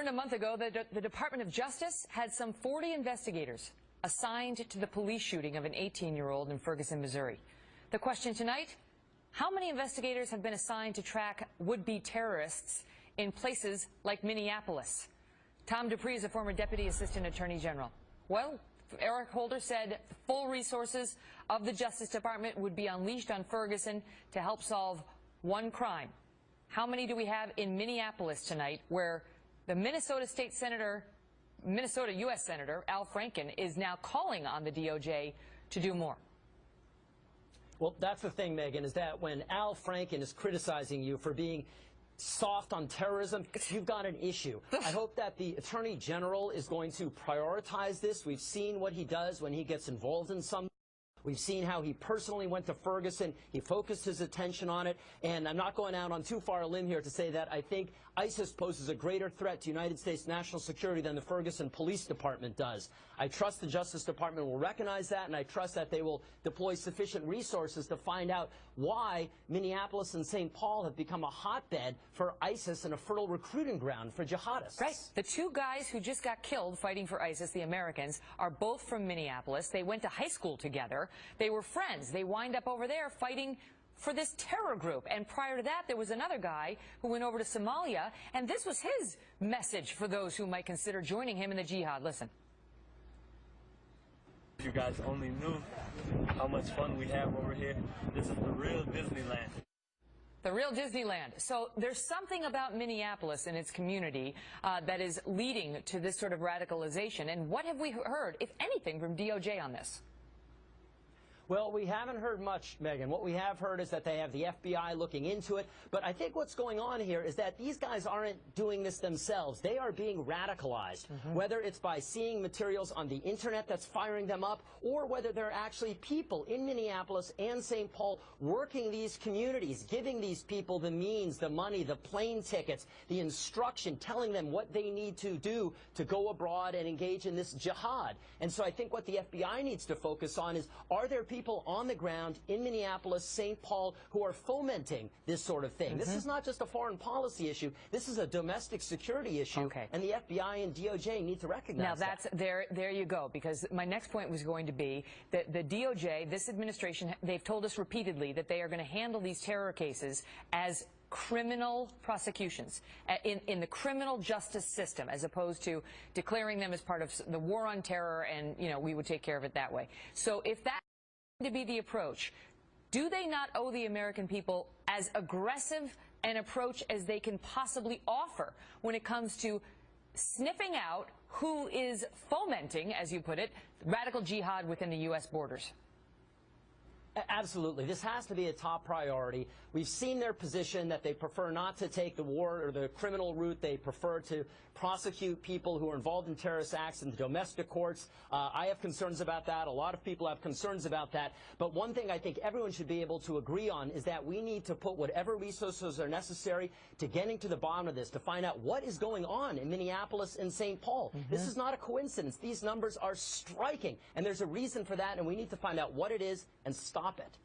A month ago, the Department of Justice had some 40 investigators assigned to the police shooting of an 18-year-old in Ferguson, Missouri. The question tonight, how many investigators have been assigned to track would-be terrorists in places like Minneapolis? Tom Dupree is a former Deputy Assistant Attorney General. Well, Eric Holder said full resources of the Justice Department would be unleashed on Ferguson to help solve one crime. How many do we have in Minneapolis tonight, where the Minnesota U.S. Senator Al Franken is now calling on the DOJ to do more? Well, that's the thing, Megyn, is that when Al Franken is criticizing you for being soft on terrorism, you've got an issue. I hope that the Attorney General is going to prioritize this. We've seen what he does when he gets involved in some. We've seen how he personally went to Ferguson. He focused his attention on it. And I'm not going out on too far a limb here to say that I think ISIS poses a greater threat to United States national security than the Ferguson Police Department does. I trust the Justice Department will recognize that, and I trust that they will deploy sufficient resources to find out why Minneapolis and St. Paul have become a hotbed for ISIS and a fertile recruiting ground for jihadists. Right. The two guys who just got killed fighting for ISIS, the Americans, are both from Minneapolis. They went to high school together. They were friends. They wind up over there fighting for this terror group. And prior to that, there was another guy who went over to Somalia, and this was his message for those who might consider joining him in the jihad. Listen. If you guys only knew how much fun we have over here. This is the real Disneyland. The real Disneyland. So there's something about Minneapolis and its community that is leading to this sort of radicalization. And what have we heard, if anything, from DOJ on this? Well, we haven't heard much, Megyn. What we have heard is that they have the FBI looking into it. But I think what's going on here is that these guys aren't doing this themselves. They are being radicalized, whether it's by seeing materials on the Internet that's firing them up, or whether there are actually people in Minneapolis and St. Paul working these communities, giving these people the means, the money, the plane tickets, the instruction, telling them what they need to do to go abroad and engage in this jihad. And so I think what the FBI needs to focus on is, are there people on the ground in Minneapolis, St. Paul, who are fomenting this sort of thing? This is not just a foreign policy issue. This is a domestic security issue, and the FBI and DOJ need to recognize that. Now, there you go, because my next point was going to be that the DOJ, this administration, they've told us repeatedly that they are going to handle these terror cases as criminal prosecutions in the criminal justice system, as opposed to declaring them as part of the war on terror, and, you know, we would take care of it that way. So if that to be the approach, do they not owe the American people as aggressive an approach as they can possibly offer when it comes to sniffing out who is fomenting, as you put it, radical jihad within the U.S. borders? Absolutely. This has to be a top priority. We've seen their position that they prefer not to take the war or the criminal route. They prefer to prosecute people who are involved in terrorist acts in the domestic courts. I have concerns about that. A lot of people have concerns about that. But one thing I think everyone should be able to agree on is that we need to put whatever resources are necessary to getting to the bottom of this, to find out what is going on in Minneapolis and St. Paul. This is not a coincidence. These numbers are striking, and there's a reason for that, and we need to find out what it is and stop it.